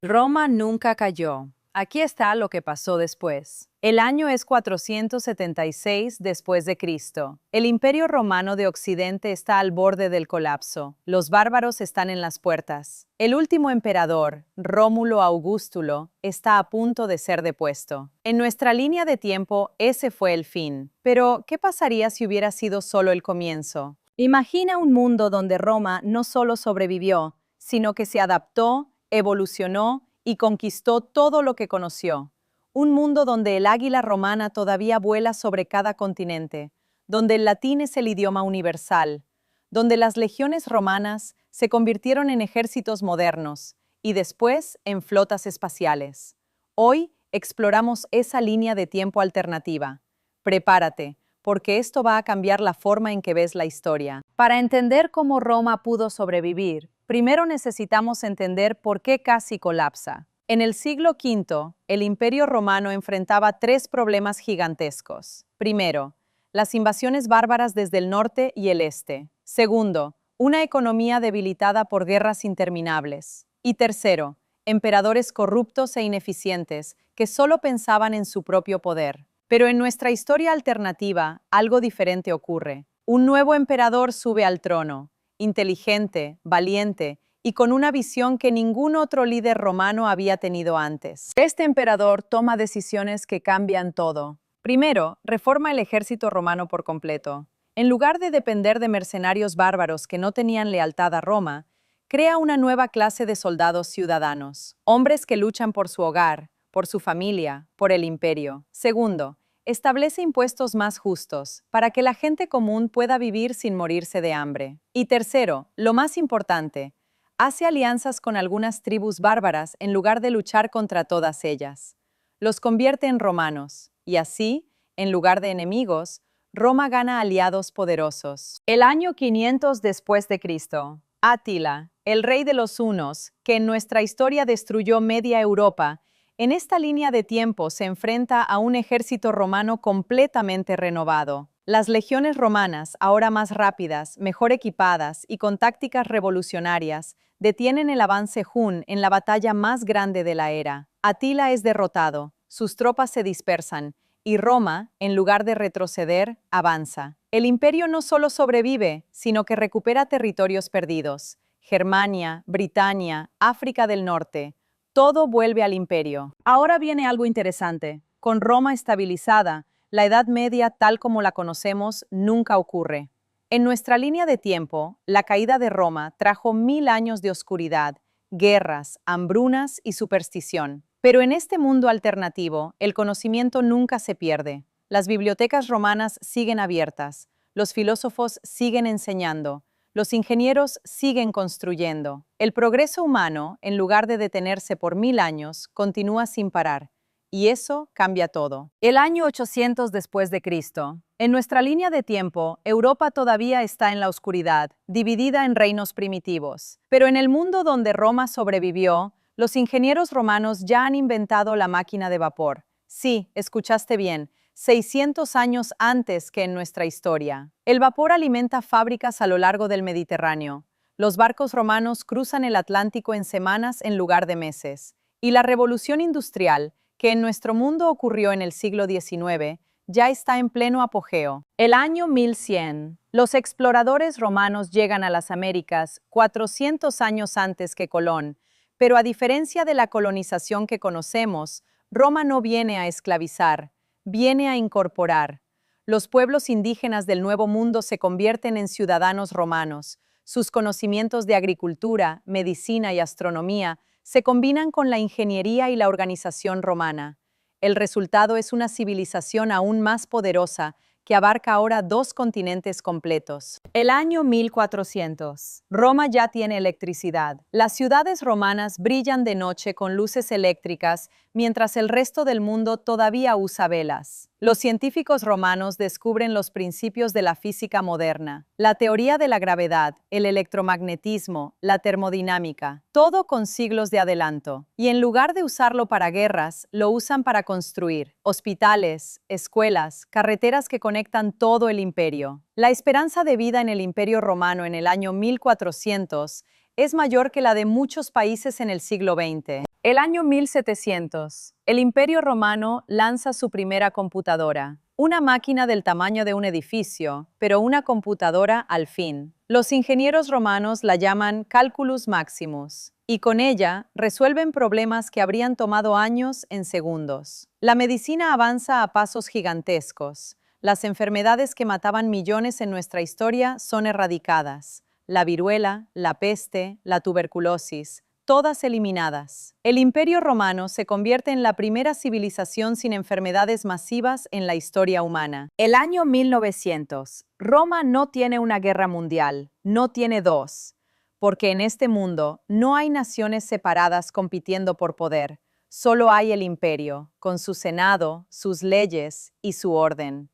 Roma nunca cayó. Aquí está lo que pasó después. El año es 476 después de Cristo. El Imperio Romano de Occidente está al borde del colapso. Los bárbaros están en las puertas. El último emperador, Rómulo Augustulo, está a punto de ser depuesto. En nuestra línea de tiempo, ese fue el fin. Pero, ¿qué pasaría si hubiera sido solo el comienzo? Imagina un mundo donde Roma no solo sobrevivió, sino que se adaptó, evolucionó y conquistó todo lo que conoció. Un mundo donde el águila romana todavía vuela sobre cada continente, donde el latín es el idioma universal, donde las legiones romanas se convirtieron en ejércitos modernos y después en flotas espaciales. Hoy exploramos esa línea de tiempo alternativa. Prepárate, porque esto va a cambiar la forma en que ves la historia. Para entender cómo Roma pudo sobrevivir, primero necesitamos entender por qué casi colapsa. En el siglo V, el Imperio Romano enfrentaba tres problemas gigantescos. Primero, las invasiones bárbaras desde el norte y el este. Segundo, una economía debilitada por guerras interminables. Y tercero, emperadores corruptos e ineficientes que solo pensaban en su propio poder. Pero en nuestra historia alternativa, algo diferente ocurre. Un nuevo emperador sube al trono, inteligente, valiente y con una visión que ningún otro líder romano había tenido antes. Este emperador toma decisiones que cambian todo. Primero, reforma el ejército romano por completo. En lugar de depender de mercenarios bárbaros que no tenían lealtad a Roma, crea una nueva clase de soldados ciudadanos, hombres que luchan por su hogar, por su familia, por el imperio. Segundo, establece impuestos más justos para que la gente común pueda vivir sin morirse de hambre. Y tercero, lo más importante, hace alianzas con algunas tribus bárbaras en lugar de luchar contra todas ellas. Los convierte en romanos, y así, en lugar de enemigos, Roma gana aliados poderosos. El año 500 después de Cristo, Átila, el rey de los hunos, que en nuestra historia destruyó media Europa, en esta línea de tiempo se enfrenta a un ejército romano completamente renovado. Las legiones romanas, ahora más rápidas, mejor equipadas y con tácticas revolucionarias, detienen el avance hun en la batalla más grande de la era. Atila es derrotado, sus tropas se dispersan, y Roma, en lugar de retroceder, avanza. El imperio no solo sobrevive, sino que recupera territorios perdidos. Germania, Britania, África del Norte, todo vuelve al imperio. Ahora viene algo interesante. Con Roma estabilizada, la Edad Media tal como la conocemos nunca ocurre. En nuestra línea de tiempo, la caída de Roma trajo 1000 años de oscuridad, guerras, hambrunas y superstición. Pero en este mundo alternativo, el conocimiento nunca se pierde. Las bibliotecas romanas siguen abiertas, los filósofos siguen enseñando, los ingenieros siguen construyendo. El progreso humano, en lugar de detenerse por 1000 años, continúa sin parar. Y eso cambia todo. El año 800 después de Cristo. En nuestra línea de tiempo, Europa todavía está en la oscuridad, dividida en reinos primitivos. Pero en el mundo donde Roma sobrevivió, los ingenieros romanos ya han inventado la máquina de vapor. Sí, escuchaste bien, 600 años antes que en nuestra historia. El vapor alimenta fábricas a lo largo del Mediterráneo. Los barcos romanos cruzan el Atlántico en semanas en lugar de meses. Y la revolución industrial, que en nuestro mundo ocurrió en el siglo XIX, ya está en pleno apogeo. El año 1100. Los exploradores romanos llegan a las Américas 400 años antes que Colón, pero a diferencia de la colonización que conocemos, Roma no viene a esclavizar, viene a incorporar. Los pueblos indígenas del Nuevo Mundo se convierten en ciudadanos romanos. Sus conocimientos de agricultura, medicina y astronomía se combinan con la ingeniería y la organización romana. El resultado es una civilización aún más poderosa que abarca ahora 2 continentes completos. El año 1400. Roma ya tiene electricidad. Las ciudades romanas brillan de noche con luces eléctricas, mientras el resto del mundo todavía usa velas. Los científicos romanos descubren los principios de la física moderna, la teoría de la gravedad, el electromagnetismo, la termodinámica, todo con siglos de adelanto. Y en lugar de usarlo para guerras, lo usan para construir hospitales, escuelas, carreteras que conectan todo el imperio. La esperanza de vida en el Imperio Romano en el año 1400 es mayor que la de muchos países en el siglo XX. El año 1700. El Imperio Romano lanza su primera computadora. Una máquina del tamaño de un edificio, pero una computadora al fin. Los ingenieros romanos la llaman Calculus Maximus, y con ella resuelven problemas que habrían tomado años en segundos. La medicina avanza a pasos gigantescos. Las enfermedades que mataban millones en nuestra historia son erradicadas. La viruela, la peste, la tuberculosis, todas eliminadas. El Imperio Romano se convierte en la primera civilización sin enfermedades masivas en la historia humana. El año 1900. Roma no tiene una guerra mundial, no tiene dos, porque en este mundo no hay naciones separadas compitiendo por poder, solo hay el imperio, con su senado, sus leyes y su orden.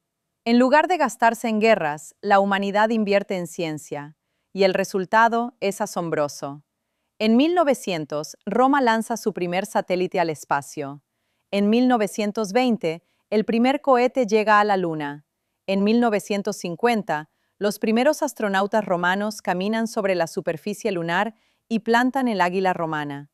En lugar de gastarse en guerras, la humanidad invierte en ciencia, y el resultado es asombroso. En 1900, Roma lanza su primer satélite al espacio. En 1920, el primer cohete llega a la Luna. En 1950, los primeros astronautas romanos caminan sobre la superficie lunar y plantan el águila romana.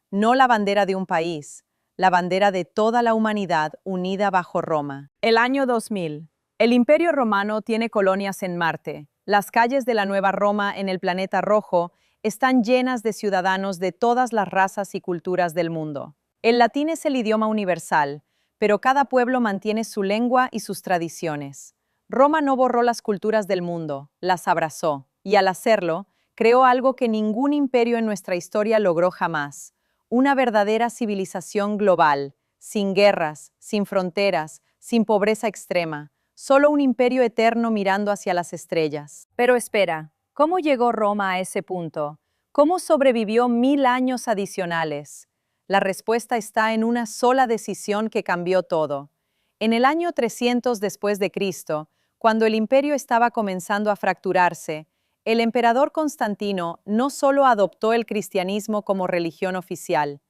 No la bandera de un país, la bandera de toda la humanidad unida bajo Roma. El año 2000. El Imperio Romano tiene colonias en Marte. Las calles de la Nueva Roma en el planeta rojo están llenas de ciudadanos de todas las razas y culturas del mundo. El latín es el idioma universal, pero cada pueblo mantiene su lengua y sus tradiciones. Roma no borró las culturas del mundo, las abrazó, y al hacerlo, creó algo que ningún imperio en nuestra historia logró jamás: una verdadera civilización global, sin guerras, sin fronteras, sin pobreza extrema, solo un imperio eterno mirando hacia las estrellas. Pero espera, ¿cómo llegó Roma a ese punto? ¿Cómo sobrevivió 1000 años adicionales? La respuesta está en una sola decisión que cambió todo. En el año 300 después de Cristo, cuando el imperio estaba comenzando a fracturarse, el emperador Constantino no solo adoptó el cristianismo como religión oficial.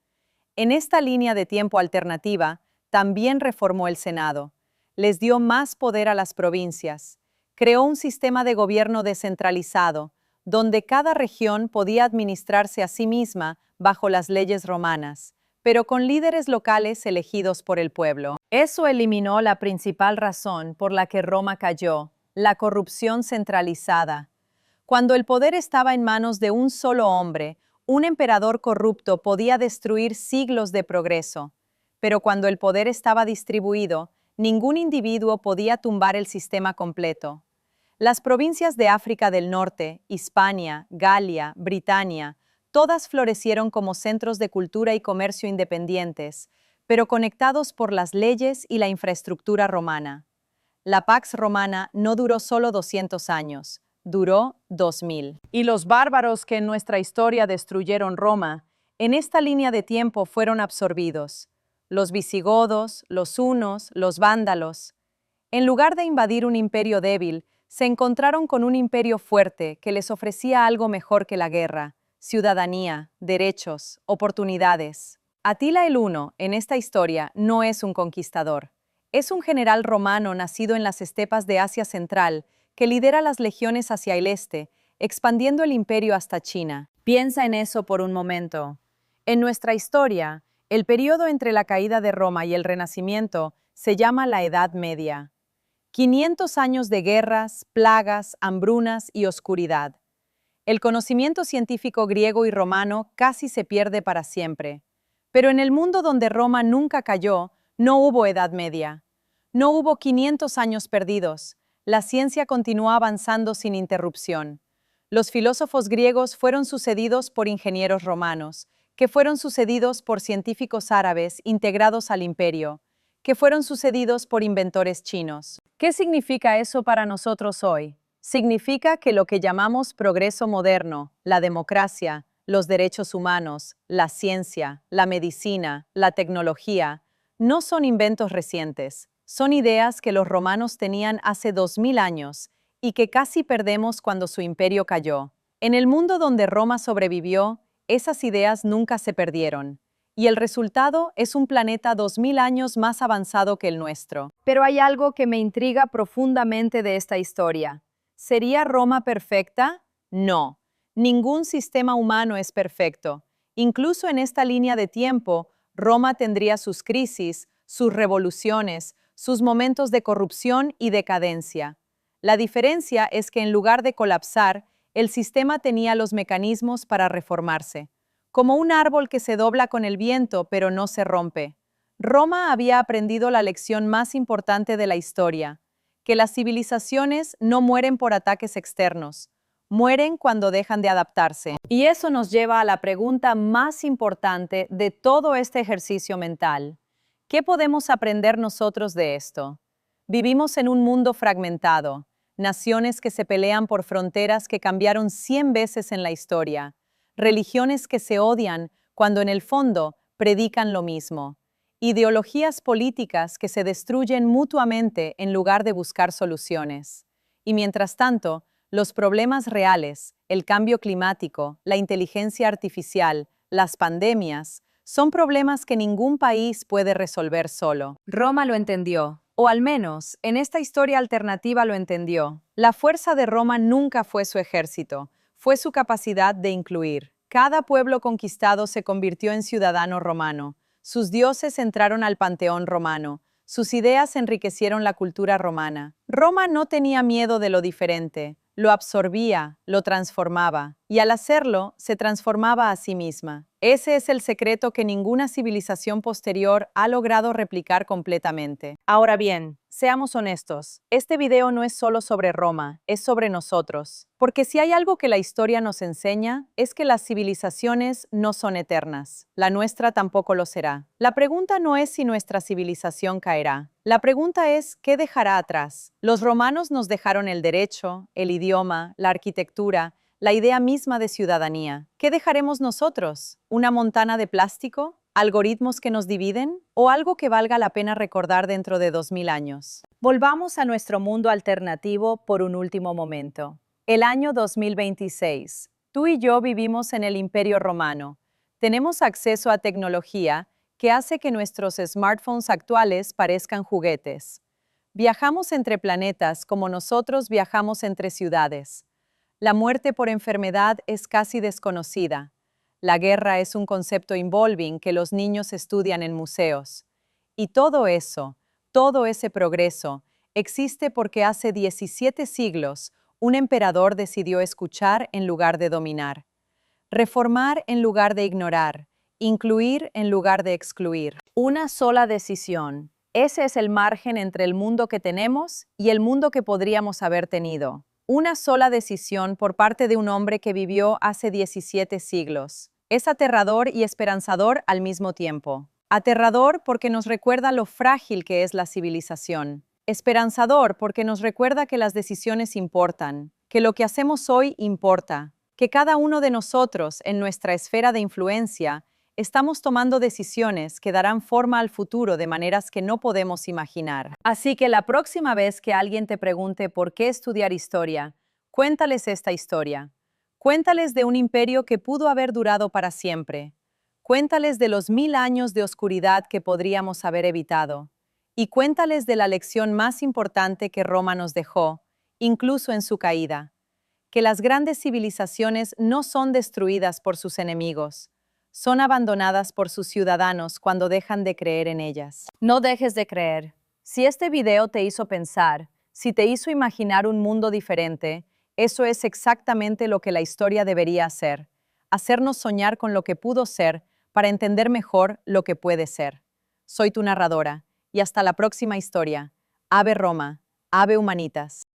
En esta línea de tiempo alternativa, también reformó el Senado. Les dio más poder a las provincias. Creó un sistema de gobierno descentralizado, donde cada región podía administrarse a sí misma bajo las leyes romanas, pero con líderes locales elegidos por el pueblo. Eso eliminó la principal razón por la que Roma cayó: la corrupción centralizada. Cuando el poder estaba en manos de un solo hombre, un emperador corrupto podía destruir siglos de progreso. Pero cuando el poder estaba distribuido, ningún individuo podía tumbar el sistema completo. Las provincias de África del Norte, Hispania, Galia, Britania, todas florecieron como centros de cultura y comercio independientes, pero conectados por las leyes y la infraestructura romana. La Pax Romana no duró solo 200 años, duró 2000. Y los bárbaros que en nuestra historia destruyeron Roma, en esta línea de tiempo fueron absorbidos: los visigodos, los hunos, los vándalos. En lugar de invadir un imperio débil, se encontraron con un imperio fuerte que les ofrecía algo mejor que la guerra: ciudadanía, derechos, oportunidades. Atila el Huno, en esta historia, no es un conquistador. Es un general romano nacido en las estepas de Asia Central que lidera las legiones hacia el este, expandiendo el imperio hasta China. Piensa en eso por un momento. En nuestra historia, el periodo entre la caída de Roma y el Renacimiento se llama la Edad Media. 500 años de guerras, plagas, hambrunas y oscuridad. El conocimiento científico griego y romano casi se pierde para siempre. Pero en el mundo donde Roma nunca cayó, no hubo Edad Media. No hubo 500 años perdidos. La ciencia continuó avanzando sin interrupción. Los filósofos griegos fueron sucedidos por ingenieros romanos, que fueron sucedidos por científicos árabes integrados al imperio, que fueron sucedidos por inventores chinos. ¿Qué significa eso para nosotros hoy? Significa que lo que llamamos progreso moderno, la democracia, los derechos humanos, la ciencia, la medicina, la tecnología, no son inventos recientes, son ideas que los romanos tenían hace 2000 años y que casi perdemos cuando su imperio cayó. En el mundo donde Roma sobrevivió, esas ideas nunca se perdieron. Y el resultado es un planeta 2000 años más avanzado que el nuestro. Pero hay algo que me intriga profundamente de esta historia. ¿Sería Roma perfecta? No. Ningún sistema humano es perfecto. Incluso en esta línea de tiempo, Roma tendría sus crisis, sus revoluciones, sus momentos de corrupción y decadencia. La diferencia es que en lugar de colapsar, el sistema tenía los mecanismos para reformarse, como un árbol que se dobla con el viento pero no se rompe. Roma había aprendido la lección más importante de la historia, que las civilizaciones no mueren por ataques externos, mueren cuando dejan de adaptarse. Y eso nos lleva a la pregunta más importante de todo este ejercicio mental. ¿Qué podemos aprender nosotros de esto? Vivimos en un mundo fragmentado, naciones que se pelean por fronteras que cambiaron 100 veces en la historia, religiones que se odian cuando en el fondo predican lo mismo, ideologías políticas que se destruyen mutuamente en lugar de buscar soluciones. Y mientras tanto, los problemas reales, el cambio climático, la inteligencia artificial, las pandemias, son problemas que ningún país puede resolver solo. Roma lo entendió, o al menos, en esta historia alternativa lo entendió. La fuerza de Roma nunca fue su ejército, fue su capacidad de incluir. Cada pueblo conquistado se convirtió en ciudadano romano. Sus dioses entraron al panteón romano. Sus ideas enriquecieron la cultura romana. Roma no tenía miedo de lo diferente, lo absorbía, lo transformaba, y al hacerlo, se transformaba a sí misma. Ese es el secreto que ninguna civilización posterior ha logrado replicar completamente. Ahora bien, seamos honestos, este video no es solo sobre Roma, es sobre nosotros. Porque si hay algo que la historia nos enseña, es que las civilizaciones no son eternas. La nuestra tampoco lo será. La pregunta no es si nuestra civilización caerá. La pregunta es, ¿qué dejará atrás? Los romanos nos dejaron el derecho, el idioma, la arquitectura, la idea misma de ciudadanía. ¿Qué dejaremos nosotros? ¿Una montana de plástico? ¿Algoritmos que nos dividen? ¿O algo que valga la pena recordar dentro de 2000 años? Volvamos a nuestro mundo alternativo por un último momento. El año 2026. Tú y yo vivimos en el Imperio Romano. Tenemos acceso a tecnología que hace que nuestros smartphones actuales parezcan juguetes. Viajamos entre planetas como nosotros viajamos entre ciudades. La muerte por enfermedad es casi desconocida. La guerra es un concepto involving que los niños estudian en museos. Y todo eso, todo ese progreso, existe porque hace 17 siglos un emperador decidió escuchar en lugar de dominar, reformar en lugar de ignorar, incluir en lugar de excluir. Una sola decisión. Ese es el margen entre el mundo que tenemos y el mundo que podríamos haber tenido. Una sola decisión por parte de un hombre que vivió hace 17 siglos. Es aterrador y esperanzador al mismo tiempo. Aterrador porque nos recuerda lo frágil que es la civilización. Esperanzador porque nos recuerda que las decisiones importan, que lo que hacemos hoy importa, que cada uno de nosotros, en nuestra esfera de influencia, estamos tomando decisiones que darán forma al futuro de maneras que no podemos imaginar. Así que la próxima vez que alguien te pregunte por qué estudiar historia, cuéntales esta historia. Cuéntales de un imperio que pudo haber durado para siempre. Cuéntales de los 1000 años de oscuridad que podríamos haber evitado. Y cuéntales de la lección más importante que Roma nos dejó, incluso en su caída. Que las grandes civilizaciones no son destruidas por sus enemigos, son abandonadas por sus ciudadanos cuando dejan de creer en ellas. No dejes de creer. Si este video te hizo pensar, si te hizo imaginar un mundo diferente, eso es exactamente lo que la historia debería hacer. Hacernos soñar con lo que pudo ser para entender mejor lo que puede ser. Soy tu narradora y hasta la próxima historia. Ave Roma, Ave Humanitas.